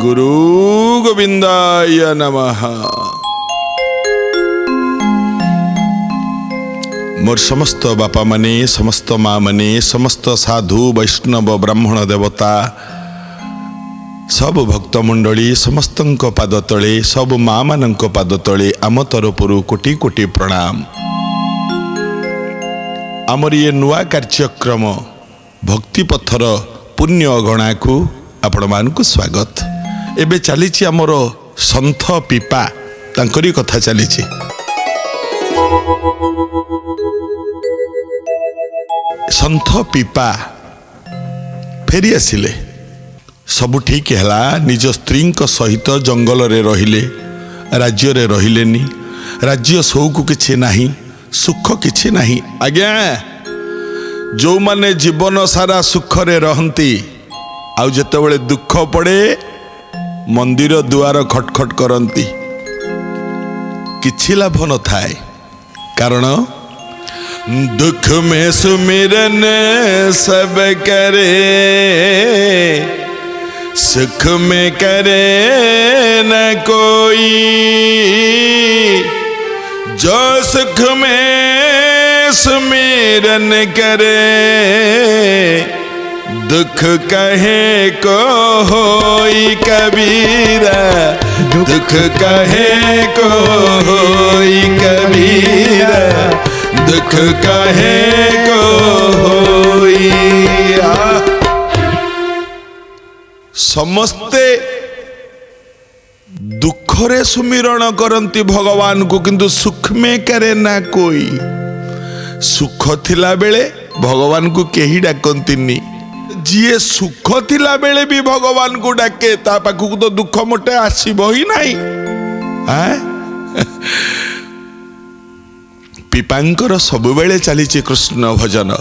गुरु गोविंदाय नमः। मोर समस्त बापा माने, समस्त माँ माने, समस्त साधु वैष्णव ब्राह्मण देवता, सब भक्त मंडली समस्त पाद तले, सब माँ मान पाद तले आम तरफरु कोटि कोटि प्रणाम। आमर ये नुआ कार्यक्रम भक्ति पथर पुण्य अगणा को आपण मानकु स्वागत। एबे चली आमर सन्थ पिपा तांकरी कथा चली। सन्थ पिपा फेरी आसिले, सबु ठीक है, निज स्त्री सहित जंगल रे रहिले, राज्य रे रहिलेनी। राज्य सौकु किछि नाही, सुख किछि नाही। आज्ञा जो माने जीवन सारा सुख रे रहंती, आउ जेतेबेले दुख पड़े मंदिर दुआर खटखट करती, किछि लाभ न थाए। कारण दुख में सुमिरन सब करे, सुख में करे न कोई। जो सुख में सुमिरन करे, दुख कहे को होई कबीरा। दुख कहे को होई कबीरा, दुख कहे को होई। समस्ते दुखरे सुमिरण करती भगवान को, किंतु सुख में करे ना कोई। सुख थिला बेले भगवान को केही डाकंतीनी। जी सुख थिला बेले भी भगवान को डाके, ता पाखु तो दुख मोटे आसीबो ही नहीं। पिपांकर सबुबेले चली कृष्ण भजन।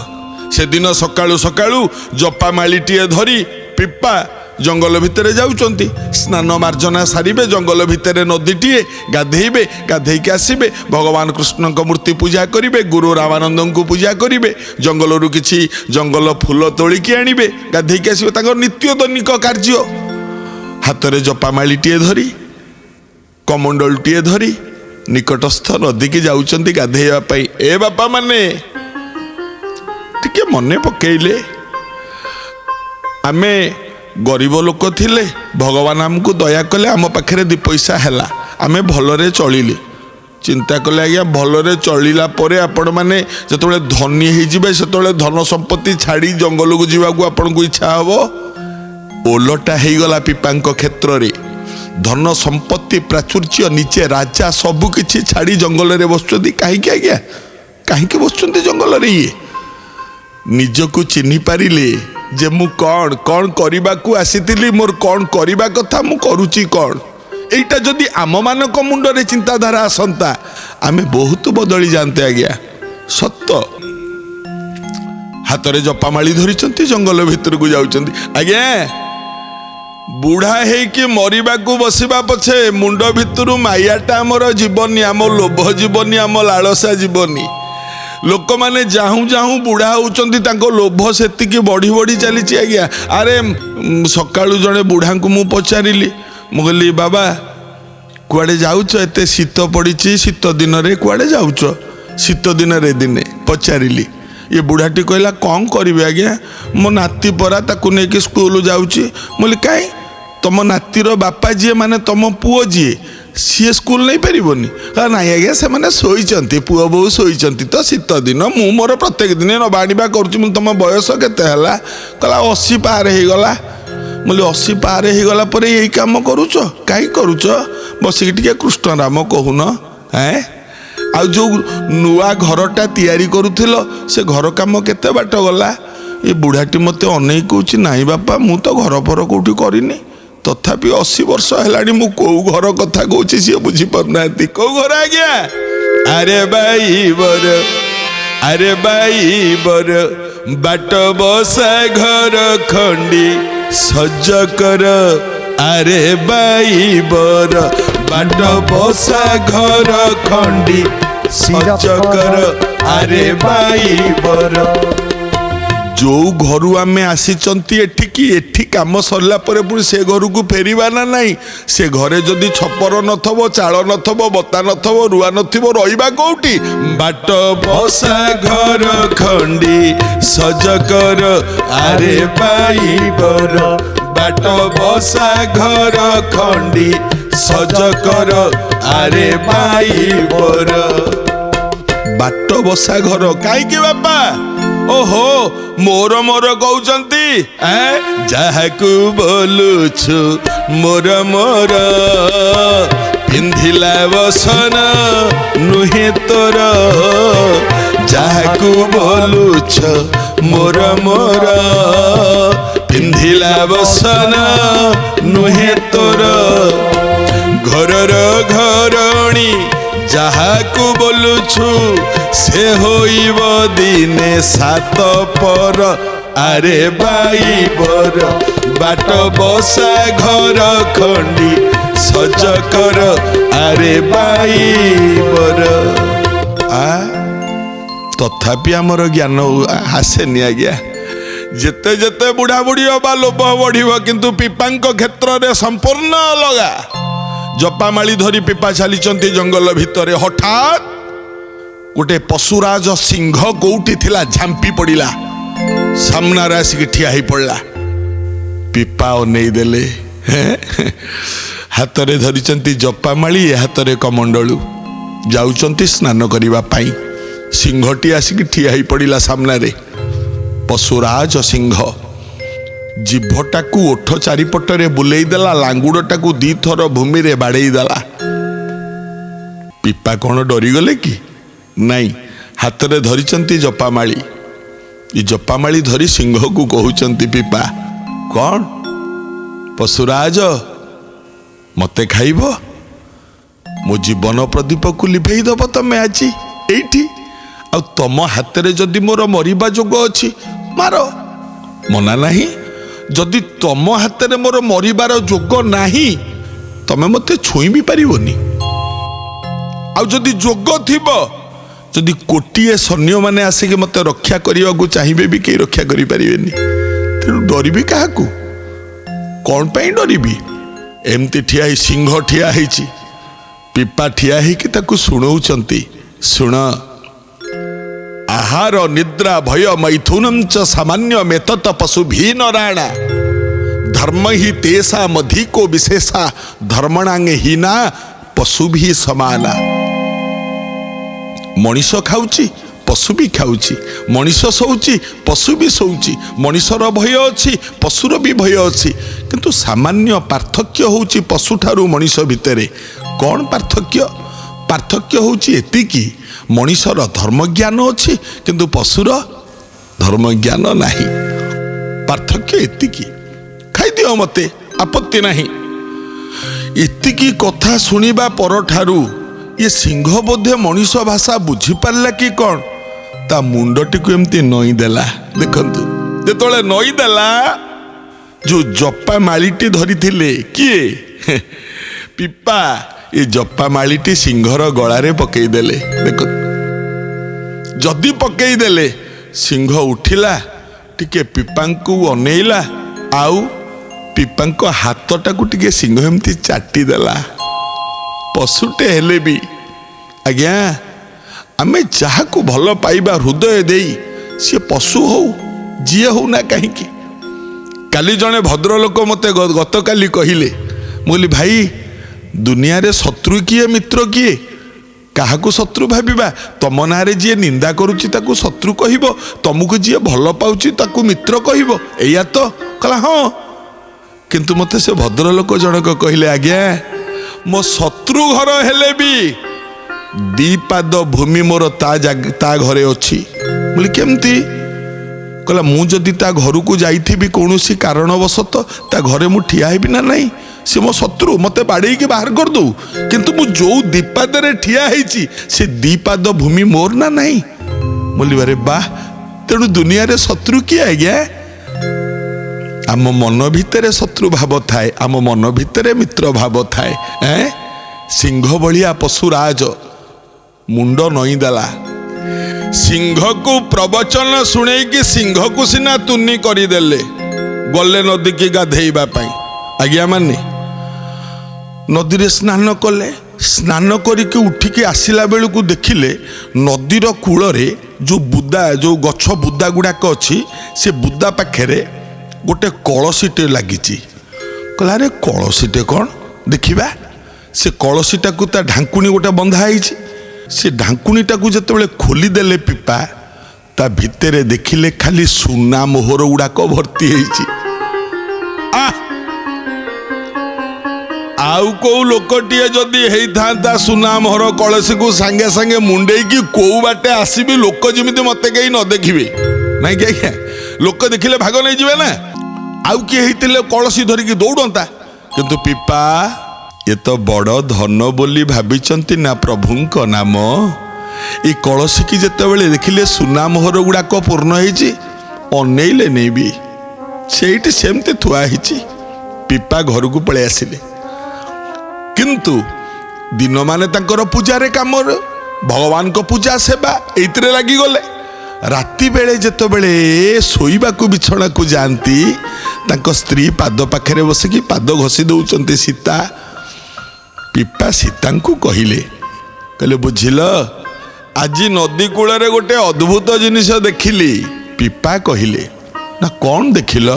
से दिन सकाळु सकाळु जपा मालीटीए धरी पिपा जंगल भितर जाउचंती। स्नान मार्जना सारिबे, जंगल भितर नदीटीए गाधेइबे, गाधेइके आसिबे, भगवान कृष्ण को मूर्ति पूजा करिबे, गुरु रामानंद को पूजा करिबे, जंगल रु किछि जंगल फूल तोलिकी आनिबे, गाधेइके आसिबे। तांकर नित्य दैनिक कार्य। हाथ जपामालीटीए धरी, कमंडलटीए धरी निकटस्थ नदी की जाउचंती गाधेइबा पई। ए बापा माने टिके मने पकेइले, आमे गरीब लोक थिले, भगवान आमको दया कले, आम पाखे दी पैसा हैला, आमे भलरे चलिले। चिंता कले आज्ञा भलरे चलिला परे आपण माने जतबेले धनी हो जिबे, सेतबेले धन संपत्ति छाड़ी जंगल को जीवा को आपण को इच्छा हबो। ओलटा हो गला पिपांक क्षेत्र रे। धन संपत्ति प्राचुर्य नीचे राजा सबु किछि छाड़ी जंगल रे बसुछंती। काहीकि आज्ञा, काहीकि बसुछंती जंगल रे? ये निजको चिन्हि पारिले जे मु कौन कौन करबा को आसीतिली, मोर कौन करबा कथा मु करूची कौन। एटा जदि आम मानक मुंड रे चिंताधारा आसंता, आमे बहुत बदली जानते आज्ञा। सत्य हाथ रे जपामाली धरिचंती, जंगल भितर को जाउचंती। आज्ञा बुढ़ा है कि मरिबा को बसिबा पछे मुंड भितरु मायाटा हमर जीवनी, आम लोभ जीवनी, आम लालसा जीवनी। लोक माने जाहू जाहू बुढ़ा होउचंती, तांको लोभ सेतिकी बढ़ी बढ़ी चली। आज्ञा अरे सकाळु जड़े बुढ़ा को मु पचारिली, मु कहली बाबा कुआडे जाउच, एते शीत पड़ीची, शीत दिन रे कुआडे जाउच? शीत दिन रे दिने पचारिली। ये बुढ़ाटी कहला कौन करिवे आज्ञा, मो नाती परा ताकू नेकी स्कूल जाउची। मुली काई तम नातीर बापा जी माने तम पुओ जी सी स्कूल नहीं पारिबनी? नाई आज्ञा से माने सोईचंती, पुओ बहु सोईचंती तो शीत दिन मु मोर प्रत्येक दिन नबा आनिबा करूची। मु तम बयस केते हला? कहला 80 पार हे गला। मुली 80 पार हे गला परे यही काम करूच? काई करूच? बसिक टिके कृष्ण राम कहून। हैं आ जो नुआ घरटा तैयारी करूथिलो, से घर काम केते बाट गला? ये बुढ़ाटी मते अनै कहूची, नाई बापा मु तो घर पर कोठी करिनी, तथापि 80 वर्ष हेलानी मु को घर कथा कहूची सी बुझी पारनाती। को घर आज्ञा? अरे भाई बर, अरे भाई बर, बाट बसा घर खंडी सज कर। अरे भाई बर, बाट बसा घर खंडी सज कर। अरे भाई बर, जो घर आम आसीचंती एठी काम सरला परे पुणी से घर को फेरिबा ना नहीं से घरे जदि छपर नथबो चाल नथबो बता नथबो रुआ नथिबो रहिबा कोउटी बाट बसा घर खंडी सज कर आरे बाई बर बाट बसा घर खंडी सज कर आरे बाई बर बाट बसा घर काईकी बापा ओहो मोर मोर कहउचंती जाहाकू बोलुछु मोर मोर पिंधिला बसन नुहे तोर जाहाकू बोलुछ मोर मोर पिंधिला बसन नुहे तोर घरर घरणी जाहाकू बोलुछु से होइब दिने सात पर आरे बाई बर बाट बसा घर खंडी सज कर आरे बाई बर तथापि आमर ज्ञान आसेनी आज्ञा जेते जेते बुढ़ा बुढ़ी हवा लोभ बढ़िव किंतु पिपांक क्षेत्र में संपूर्ण अलगा जपामाली धरी पिपा चलीचंती जंगल भितर हठात गोटे पशुराज सिंह कोउठी थिला झांपी पड़िला सामना आसिक ठिया ही पड़ला पिपा अनेई देले हाथ रे धरिचंती जपामाली हाथ रे कमंडलू जाउचंती स्नान करिबा पाई सिंहटी आसिक ठिया ही पड़िला सामना रे पशुराज सिंह जीभटा को ओठ चारिपटरे बुलेई देला लांगुड़टा को दी थर भूमि रे बाड़ेई देला पिपा कौन डरीगले कि नहीं हाथ रे धरिचंती जपामाली ये जपामाली धरी सिंह को कहउचंती पिपा कौन पशुराज मते खाइब मो जीवन प्रदीप को लिभेई दब तमे आजी एठी आ तम हाथ रे जदि मोर मरिबा जोग अछि मारो मना नहीं जदि तम हाथ रे मोर मरिबार जोग नाही तमे मते छुई भी पारिबोनी आ जदि जोग थिबो जदि कोटिए सैन्य माने आसिक मते रक्षा करने को चाहिए भी कहीं रक्षा करि पारिबेनी तेणु डरबी क्या कौन पाई डरबी एमती ठिया सिंह ठिया ହେଇଛି पिपा ठिया ହେଇକି ତାକୁ ଶୁଣଉଛନ୍ତି ଶୁଣ आहार निद्रा भय मैथुनम च सामान्य मेतत पशु भी नारायणा धर्म ही तेसा मधिको विशेषा धर्मणांगे हीना पशु भी समाना मनीष खाऊची पशु भी खाऊची मनीष शोची पशु भी शोची मनीषर भय अच्छी पशुर भी भय अच्छी किंतु सामान्य पार्थक्य होची पशु ठारू मनीष भितरे कौन पार्थक्य पार्थक्य होची एतिकी मनीषर धर्म ज्ञान अच्छी किंतु पशुर धर्म ज्ञान नहीं पार्थक्य एतिकी खाई दियो मते आपत्ति नहीं एतिकी कथा सुनिबा पर ठारू ये सिंह बोधे मनीष भाषा बुझी पारला कि कौन ता मुंडटी को एमती नई देला देखंतु जेतोले नई देला जो जप्पा मालीटी धरी थिले किए पिपा ये जप्पा मालीटी सिंहर गलारे पकई देले देख जदि पकई देले सिंह उठिला टिके पिपांकु अनेइला आउ पिपांको हाथटा को टिके सिंह एमती चाटी देला पशुटे हेले भी आज्ञा आमे जहा को भल पाइबा हृदय देई सी पशु हो जीए हो ना कहीं काली जने भद्रलोक मते गत काली कहिले बोली भाई दुनिया रे शत्रु किए मित्र किए क्या शत्रु भाविबा तम ना जी निंदा करुच्ची ताकू शत्रु कहब तुमको जी भल पाउची ताकू मित्र कहब एया तो कहला हाँ किंतु मते से भद्रलोक जनक कहले आज्ञा मो शत्रु घर हेले भी दीपाद भूमि मोर ता घरे अच्छी बोले केमती कहला मु जदि ता घर को जाइथिबी कौनसी कारणवशत ता घरे मु ठिया हेबी ना नहीं से मो शत्रु मते बाड़े के बाहर कर दो किंतु मु जो दीपाद रे ठिया हेची से दीपाद भूमि मोर ना नहीं बोली बारे बाह तेणु दुनिया रे शत्रु किए आज्ञा आम मन भितर शत्रु भाव थाए आम मन भितर मित्र भाव थाए सिंह भलिया पशुराज मुंड नई देला सिंह को प्रवचन शुणे कि सिंह को सीना तुनी करदेले गले नदी की गाधेଇବା ପାଇଁ। आज्ञा माने नदी रे स्नान कले, स्नान करके उठिकी आसिला बेलू को देखिले नदीर कूल रे जो बुदा जो गछ बुदा गुड़ाक अच्छी से बुदा पाखे गोटे कलसीटे लगी। कहला रे कलसीटे कौन देखा, से कलसीटा को ता ढांकुणी गोटे बंधा है। से ढांकुणीटा को जिते खोलीदेले पिपा ता भितर देखिले खाली सुना मोहर गुड़ाक भर्ती है। आउ को लोकटे जदि होता सुना मोहर कलसी को सांगे सांगे मुंडे की कौ बाटे आसबि लोक जमी मत कहीं न देखिए ना कि आज्ञा लोक देखिले भाग नहीं जाए ना। आउ किए होते कलसी धरिकी दौड़ता किंतु पिपा ये तो बड़ धन बोली भाविचंती ना प्रभुंक नाम। ये कलसी की जिते देखिले सुना मोहर गुड़ाक पूर्ण होती अनेइले नहीं भी सेठी सेमती थुआ होती। पिपा घर को पलि आसिले किंतु दिन माने तांकर पूजारे काम भगवान को पूजा सेवा एइतरे लगी गले। राति बेले जेतो बेले सोईबा को बिछड़ा को जानती तांको स्त्री पाद पाखरे बसिकी पाद घसी दउचंती सीता। पिपा सीता को कहले बुझिल आज नदी कूल रे गोटे अद्भुत जिनिस देखिली। पिपा कहले ना कौन देखिल?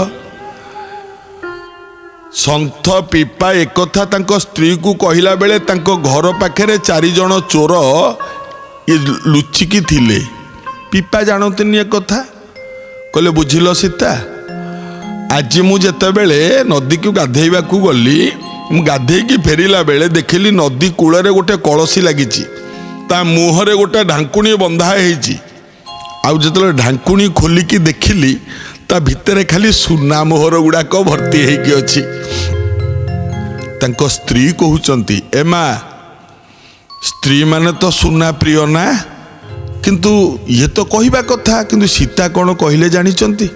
सन्थ पिपा एक कथा तांको स्त्री को कहला बेले तांको घर पाखे 4 जन चोर ये लुचिकी थिले। पिपा जानतीन एक कथा कहले बुझिल सीता आज मुझे नदी को गाधेवा को गली गाधे की फेरला बेले देखिली नदी कूल रे गोटे कलसी लगी ता मुहरे गोटे ढांकुणी बंधा है। आउ जो ढांकुणी खोलिकी देखिली ता भितर खाली सुना मोहर गुड़ाक भर्ती होगी अच्छी। तांको स्त्री कहउचंती ए माँ स्त्री माने तो सुना प्रिय ना किंतु ये तो कहवा कथा किंतु सीता कौन कहले जानिचंती?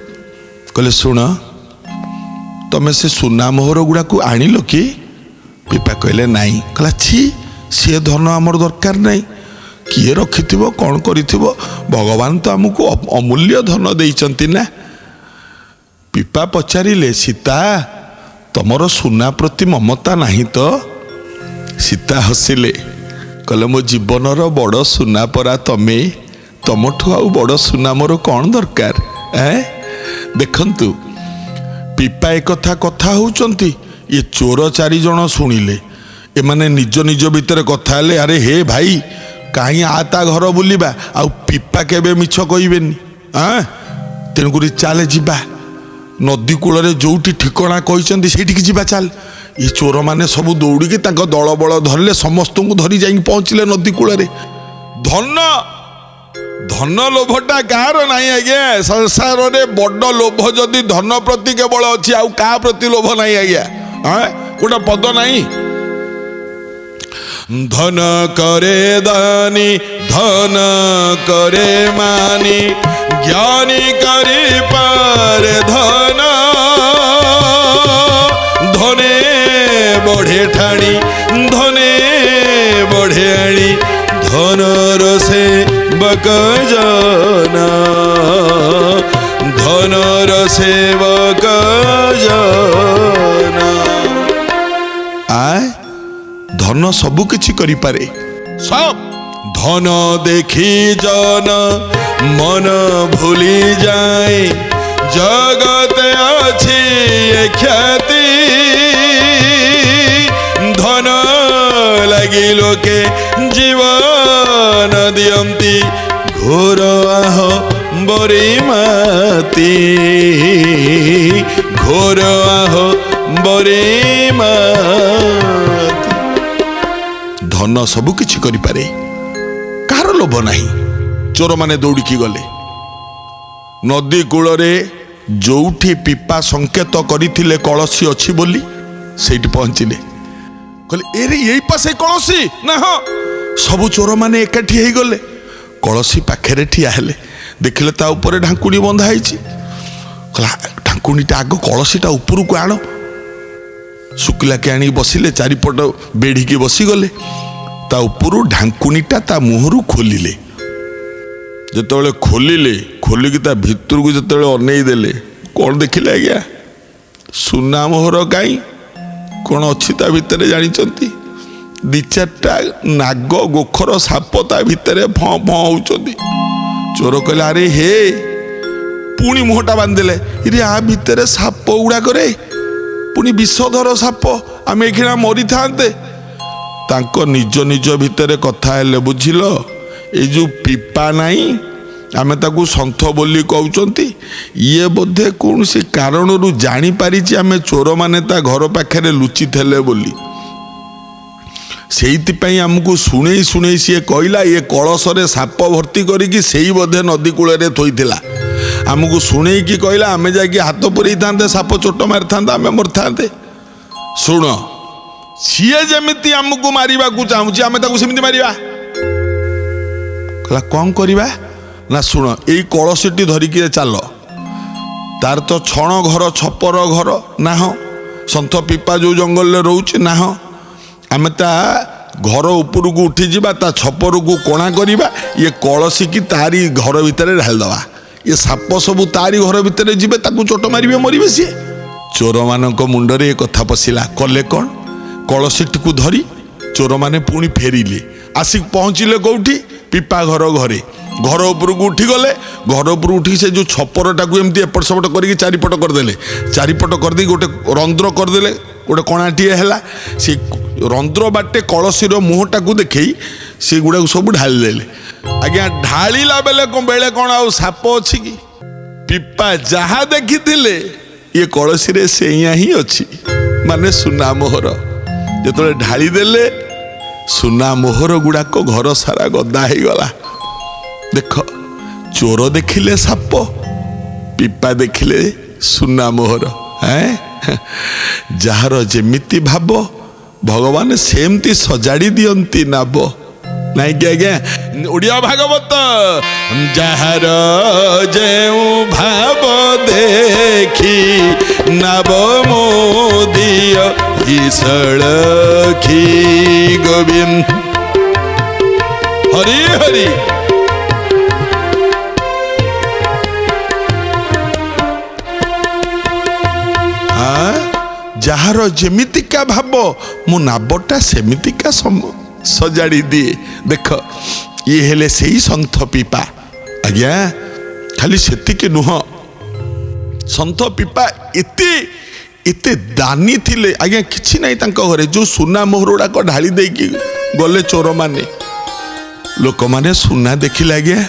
कहले सुन तमे से सुना मोहर गुड़ा को आनिल कि? पिपा कहले नाई। कहला छी सी धन आमर दरकार नहीं किए रखिथिबो कौन करिथिबो भगवान तो आमको अमूल्य धन देइचंती ना। पिपा पचारिले सीता तमर सुना प्रति ममता नहीं तो? सीता हसिले कहले मो जीवनर बड़ सुना परा तमे तमठू आउ बड़ सुना मोर कौन दरकार देखंतु। पिपा एक कथा होउचंती ये चोर 4 जन शुणिले ए माने निज निज भितर कथा ले अरे हे भाई कहीं आता घर बुलिबा आउ पिपा केबे मिछ कहिबेनी तेणुकरी चाले जिबा नदी कूल जोटी ठिकना कहते से जा चल। ये चोर मैंने सब दौड़ी दल बल धरले समस्त को धरी जा पहुँचले नदी कूल। धन धन लोभटा गाँव नाई आज्ञा संसार रे बड़ लोभ जदि धन प्रति केवल अच्छी आउ क्या प्रति लोभ नाई आज्ञा गोटे पद नाई धन करे दानी धन करे मानी ज्ञानी करी पर धन धने बढ़े ठाणी धने बढ़े आणी धनर से बकजना धनर से बकजना आय धन सबु किछि करि पारे सब धन देखी जन मन भूली जाए जगत अच्छी ख्याति धन लगी लोके जीवन दियंती घोर आह बरी माती घोर आह बरी माती धन सबु किछि करि पारे कार लोभ नहीं। चोर माने दौड़िकी गले नदी कूल जोठी पिपा संकेत करथिले कलसी अच्छी बोली सेठी पहुँचिले कहले एरे यही पासे कलसी ना हाँ सबु चोर माने एकाठी हो गले कलसी पाखे ठिया हेले देखिले ता ऊपर ढांकुणी बंधा है ढांकुणीटा आग कलसीटा ऊपर को आण शुक्ला के आनी बसिले चारिपट बेढ़ी की बसी गले ता ऊपर ढांकुणीटा ता मुहरु खोलिले ଯେତେବେଳେ ଖୋଲିକି ତା ଭିତରକୁ ଯେତେବେଳେ ଅନେଇ ଦେଲେ କ'ଣ ଦେଖିଲେ ଆଜ୍ଞା? ସୁନା ମୋହର କାଇଁ କ'ଣ ଅଛି ତା ଭିତରେ ଜାଣିଛନ୍ତି? 2-4ଟା ନାଗ ଗୋଖର ସାପ ତା ଭିତରେ ଫଁ ଫଁ ହଉଛନ୍ତି। ଚୋର କହିଲେ ଆରେ ହେ, ପୁଣି ମୁହଁଟା ବାନ୍ଧିଦେଲେ। ଇରେ ଆ ଭିତରେ ସାପ ଗୁଡ଼ାକରେ ପୁଣି ବିଷଧର ସାପ, ଆମେ ଏଖିଣା ମରିଥାନ୍ତେ। ତାଙ୍କ ନିଜ ଭିତରେ କଥା ହେଲେ, ବୁଝିଲ ଏଇ ଯେଉଁ ପିପା ନାହିଁ, ଆମେ ତାକୁ ସନ୍ଥ ବୋଲି କହୁଛନ୍ତି, ଇଏ ବୋଧେ କୌଣସି କାରଣରୁ ଜାଣିପାରିଛି ଆମେ ଚୋରମାନେ ତା ଘର ପାଖରେ ଲୁଚିଥିଲେ ବୋଲି। ସେଇଥିପାଇଁ ଆମକୁ ଶୁଣେଇ ସିଏ କହିଲା ଇଏ କଳସରେ ସାପ ଭର୍ତ୍ତି କରିକି ସେଇ ବୋଧେ ନଦୀ କୂଳରେ ଥୋଇଥିଲା। ଆମକୁ ଶୁଣେଇକି କହିଲା, ଆମେ ଯାଇକି ହାତ ପୁରେଇଥାନ୍ତେ, ସାପ ଚୋଟ ମାରିଥାନ୍ତା, ଆମେ ମରିଥାନ୍ତେ। ଶୁଣ, ସିଏ ଯେମିତି ଆମକୁ ମାରିବାକୁ ଚାହୁଁଛି ଆମେ ତାକୁ ସେମିତି ମାରିବା। କହିଲା କ'ଣ କରିବା ନା, ଶୁଣ ଏଇ କଳସୀଟି ଧରିକି ଚାଲ। ତାର ତ ଛଣ ଘର, ଛପର ଘର ନାହ, ସନ୍ଥ ପିପା ଯେଉଁ ଜଙ୍ଗଲରେ ରହୁଛି ନାହ। ଆମେ ତା ଘର ଉପରକୁ ଉଠିଯିବା, ତା ଛପରକୁ କଣା କରିବା, ଇଏ କଳସୀକି ତାରି ଘର ଭିତରେ ଢାଳିଦେବା। ଇଏ ସାପ ସବୁ ତାରି ଘର ଭିତରେ ଯିବେ, ତାକୁ ଚୋଟ ମାରିବେ, ମରିବେ ସିଏ। ଚୋରମାନଙ୍କ ମୁଣ୍ଡରେ ଏ କଥା ପଶିଲା। କଲେ କ'ଣ? କଳସୀଟିକୁ ଧରି ଚୋରମାନେ ପୁଣି ଫେରିଲେ। ଆସିକି ପହଞ୍ଚିଲେ କେଉଁଠି? ପିପା ଘରେ। ଘର ଉପରକୁ ଉଠିଗଲେ। ଘର ଉପରକୁ ଉଠିକି ସେ ଯେଉଁ ଛପରଟାକୁ ଏମିତି ଏପଟ ସେପଟ କରିକି ଚାରିପଟ କରିଦେଲେ। ଚାରିପଟ କରିଦେଇକି ଗୋଟେ ରନ୍ଧ୍ର କରିଦେଲେ, ଗୋଟେ କଣାଟିଏ ହେଲା। ସେ ରନ୍ଧ୍ର ବାଟେ କଳସୀର ମୁହଁଟାକୁ ଦେଖେଇ ସେଗୁଡ଼ାକୁ ସବୁ ଢାଳି ଦେଲେ। ଆଜ୍ଞା ଢାଳିଲା ବେଳେ କ'ଣ ଆଉ ସାପ ଅଛି କି? ପିପା ଯାହା ଦେଖିଥିଲେ ଇଏ କଳସୀରେ ସେଇଆ ହିଁ ଅଛି, ମାନେ ସୁନା ମୋହର। ଯେତେବେଳେ ଢାଳି ଦେଲେ ସୁନା ମୋହର ଗୁଡ଼ାକ ଘର ସାରା ଗଦା ହେଇଗଲା। ଦେଖ, ଚୋର ଦେଖିଲେ ସାପ, ପିପା ଦେଖିଲେ ସୁନା ମୋହର। ଯାହାର ଯେମିତି ଭାବ ଭଗବାନ ସେମିତି ସଜାଡ଼ି ଦିଅନ୍ତି ନାବ, ନାଇଁ କି ଆଜ୍ଞା? ଓଡ଼ିଆ ଭାଗବତ, ଯାହାର ଯେଉଁ ଭାବ ଦେଖି ନାବ ମୋଦିୟ ଈଶଳଖି ଗୋବିନ୍ଦ ହରି ହରି। ଯାହାର ଯେମିତିକା ଭାବ ମୁଁ ନାବଟା ସେମିତିକା ସଜାଡ଼ି ଦିଏ। ଦେଖ, ଇଏ ହେଲେ ସେଇ ସନ୍ଥ ପିପା। ଆଜ୍ଞା ଖାଲି ସେତିକି ନୁହଁ, ସନ୍ଥ ପିପା ଏତେ ଦାନୀ ଥିଲେ। ଆଜ୍ଞା କିଛି ନାହିଁ ତାଙ୍କ ଘରେ, ଯେଉଁ ସୁନା ମୋହର ଗୁଡ଼ାକ ଢାଳି ଦେଇକି ଗଲେ ଚୋରମାନେ, ଲୋକମାନେ ସୁନା ଦେଖିଲେ ଆଜ୍ଞା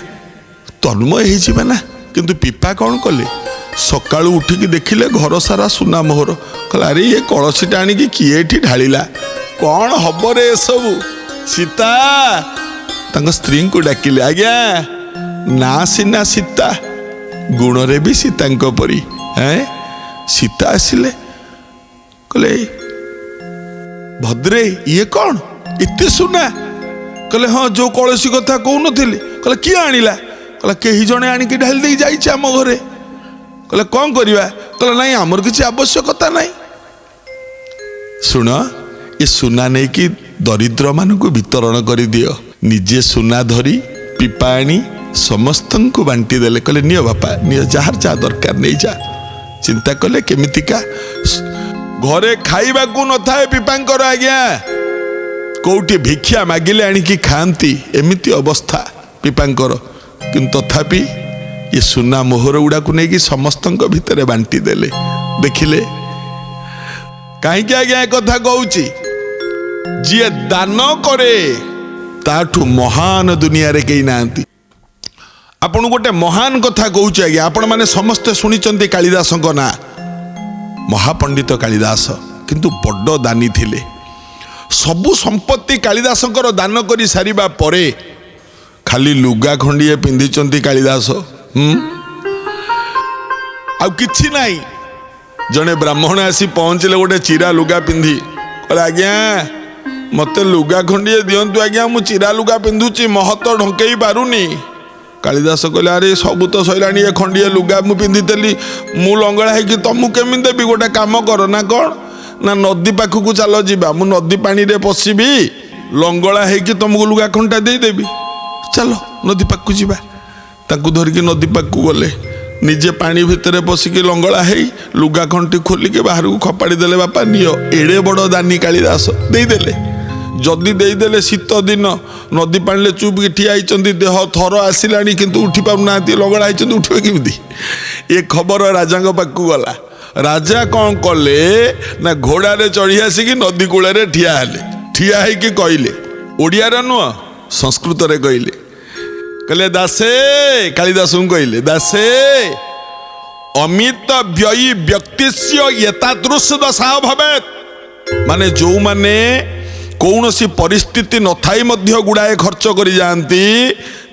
ତନ୍ମୟ ହେଇଯିବେ ନା। କିନ୍ତୁ ପିପା କ'ଣ କଲେ? ସକାଳୁ ଉଠିକି ଦେଖିଲେ ଘର ସାରା ସୁନା ମୋହର। କହିଲା ଆରେ ଇଏ କଳସୀଟା ଆଣିକି କିଏ ଏଠି ଢାଳିଲା? କ'ଣ ହବ ରେ ଏସବୁ? ସୀତା ତାଙ୍କ ସ୍ତ୍ରୀଙ୍କୁ ଡାକିଲେ। ଆଜ୍ଞା ନା ସିନା ସୀତା, ଗୁଣରେ ବି ସୀତାଙ୍କ ପରି। ସୀତା ଆସିଲେ, କହିଲେ ଭଦ୍ରେ ଇଏ କ'ଣ ଏତେ ସୁନା? କହିଲେ ହଁ, ଯେଉଁ କଳସୀ କଥା କହୁନଥିଲି। କହିଲେ କିଏ ଆଣିଲା? କହିଲା କେହି ଜଣେ ଆଣିକି ଢାଳି ଦେଇକି ଯାଇଛି ଆମ ଘରେ। କହିଲେ କ'ଣ କରିବା? କହିଲେ ନାଇଁ ଆମର କିଛି ଆବଶ୍ୟକତା ନାହିଁ। ଶୁଣ, ଏ ସୁନା ନେଇକି ଦରିଦ୍ରମାନଙ୍କୁ ବିତରଣ କରିଦିଅ। ନିଜେ ସୁନା ଧରି ପିପା ଆଣି ସମସ୍ତଙ୍କୁ ବାଣ୍ଟି ଦେଲେ। କହିଲେ ନିଅ ବାପା ନିଅ, ଯାହାର ଯାହା ଦରକାର ନେଇଯା। ଚିନ୍ତା କଲେ କେମିତିକା ଘରେ ଖାଇବାକୁ ନଥାଏ ପିପାଙ୍କର। ଆଜ୍ଞା କୋଉଠି ଭିକ୍ଷା ମାଗିଲେ ଆଣିକି ଖାଆନ୍ତି, ଏମିତି ଅବସ୍ଥା ପିପାଙ୍କର। କିନ୍ତୁ ତଥାପି ଏ ସୁନା ମୋହର ଗୁଡ଼ାକୁ ନେଇକି ସମସ୍ତଙ୍କ ଭିତରେ ବାଣ୍ଟି ଦେଲେ। ଦେଖିଲେ କାହିଁକି ଆଜ୍ଞା ଏ କଥା କହୁଛି? ଯିଏ ଦାନ କରେ ତାଠୁ ମହାନ ଦୁନିଆରେ କେହି ନାହାନ୍ତି। ଆପଣଙ୍କୁ ଗୋଟେ ମହାନ କଥା କହୁଛି ଆଜ୍ଞା, ଆପଣମାନେ ସମସ୍ତେ ଶୁଣିଛନ୍ତି କାଳିଦାସଙ୍କ ନାଁ। ମହାପଣ୍ଡିତ କାଳିଦାସ କିନ୍ତୁ ବଡ଼ ଦାନୀ ଥିଲେ। ସବୁ ସମ୍ପତ୍ତି କାଳିଦାସଙ୍କର ଦାନ କରି ସାରିବା ପରେ ଖାଲି ଲୁଗା ଖଣ୍ଡିଏ ପିନ୍ଧିଛନ୍ତି କାଳିଦାସ, ଆଉ କିଛି ନାହିଁ। ଜଣେ ବ୍ରାହ୍ମଣ ଆସି ପହଞ୍ଚିଲେ ଗୋଟେ ଚିରା ଲୁଗା ପିନ୍ଧି। କହିଲେ ଆଜ୍ଞା ମୋତେ ଲୁଗା ଖଣ୍ଡିଏ ଦିଅନ୍ତୁ ଆଜ୍ଞା, ମୁଁ ଚିରା ଲୁଗା ପିନ୍ଧୁଛି, ମହତ ଢଙ୍କେଇ ପାରୁନି। କାଳିଦାସ କହିଲେ ଆରେ ସବୁ ତ ସଇଲାଣି, ଏ ଖଣ୍ଡିଏ ଲୁଗା ମୁଁ ପିନ୍ଧିଥିଲି, ମୁଁ ଲଙ୍ଗଳା ହେଇକି ତମକୁ କେମିତି ଦେବି? ଗୋଟେ କାମ କର ନା କ'ଣ ନା ନଦୀ ପାଖକୁ ଚାଲ ଯିବା, ମୁଁ ନଦୀ ପାଣିରେ ପଶିବି, ଲଙ୍ଗଳା ହେଇକି ତମକୁ ଲୁଗା ଖଣ୍ଡିଟା ଦେଇଦେବି। ଚାଲ ନଦୀ ପାଖକୁ ଯିବା। ताकू धरिकी नदी पाकू गले निजे पानी भितर पशिकी लंगड़ा है लुगा खंटी खोलिके बाहर को खपाड़ी देले बापा नियो एड़े बड़ दानी कालिदास देदेले जदि देदेले शीत दिन नदी पानी चुपकी ठिया होती देह थर आसला किंतु उठी पाना लंगड़ा होती उठे केमी ये खबर राजा पाकू गला राजा कौन कले ना घोड़े चढ़ी आसिक नदी कूल ठिया है कहले ओडिया नुह संस्कृत रे कहले दासे कालिदास कहले दासे अमित व्ययी व्यक्तिस्य एतादृश दशा भवेत माने जो माने कौन सी परिस्थिति न थाई मध्य गुड़ाए खर्च कर जाती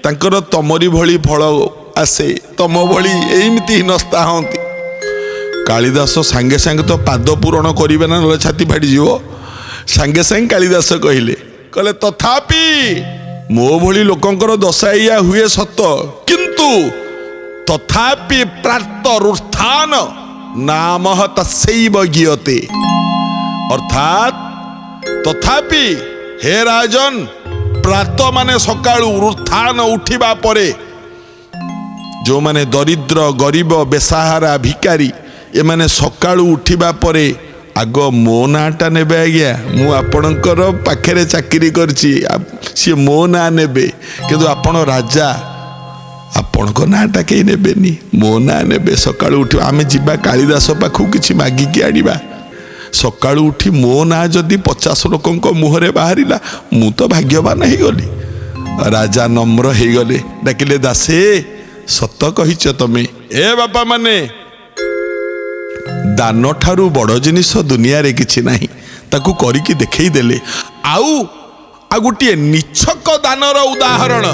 तांकर तमरी भली फल आसे तम भली एमती हिनस्ता हंती कालिदास सांगे सांगे तो पाद पूरण करेंगे ना ना छाती फाटी सांगे सांगे कालिदास कहले तथापि मो भली लोकंकर दशा या हुए सत किंतु तथापि प्रातरुत्थान नाम तस्यैव गीयते अर्थात तथापि हे राजन प्रात माने सकाळु उत्थान उठिबा परे जो माने दरिद्र गरीब बेसहारा भिकारी ए माने सकाळु उठिबा परे आग मो नाटा नेबे आज्ञा मु आपणकर पाखरे चाकरी करछि सी मो ना नेबे किंतु आपण राजा आपण को नाटा कहीं नेबेनी मो ना नेबे सकाळु उठी आमे जिबा कालिदास पाखु किछि मागिकी आनिबा सकाळु उठी मो ना जदि 50 लोकंक मुहरे बाहरिला मु तो भाग्यवान ही गली राजा नम्र ही गले डाकिले दासे सत कहिछ तमे ए बापा माने दान ठारू बड़ जिनिस दुनिया रे किछि नाही ताकू करिकी देखई देले आउ गोटे निच्छक दानर उदाहरण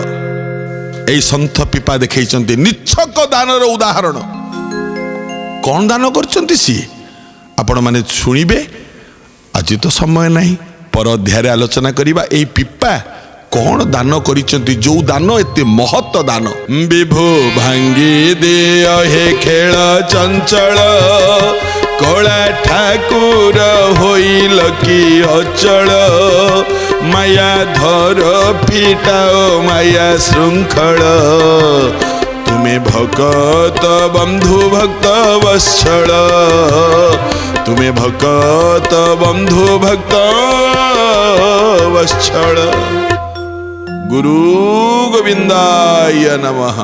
ए संत पिपा देखैचंती निच्छक दानर उदाहरण कौन दान करचंती सी आपण माने सुनिबे आज तो समय नहीं पर अध्याय आलोचना करिबा ए पिपा कौन दान करिचंती जो दान एते महत्व दान विभु भांगी दिय हे खेल चंचल कला ठाकुर होइल की अचल माया धर फिटाओ माया श्रृंखल तुम्हें भगत बंधु भक्त वत्सल तुम्हें भगत बंधु भक्त वत्सल गुरु गोविंदाय नमः।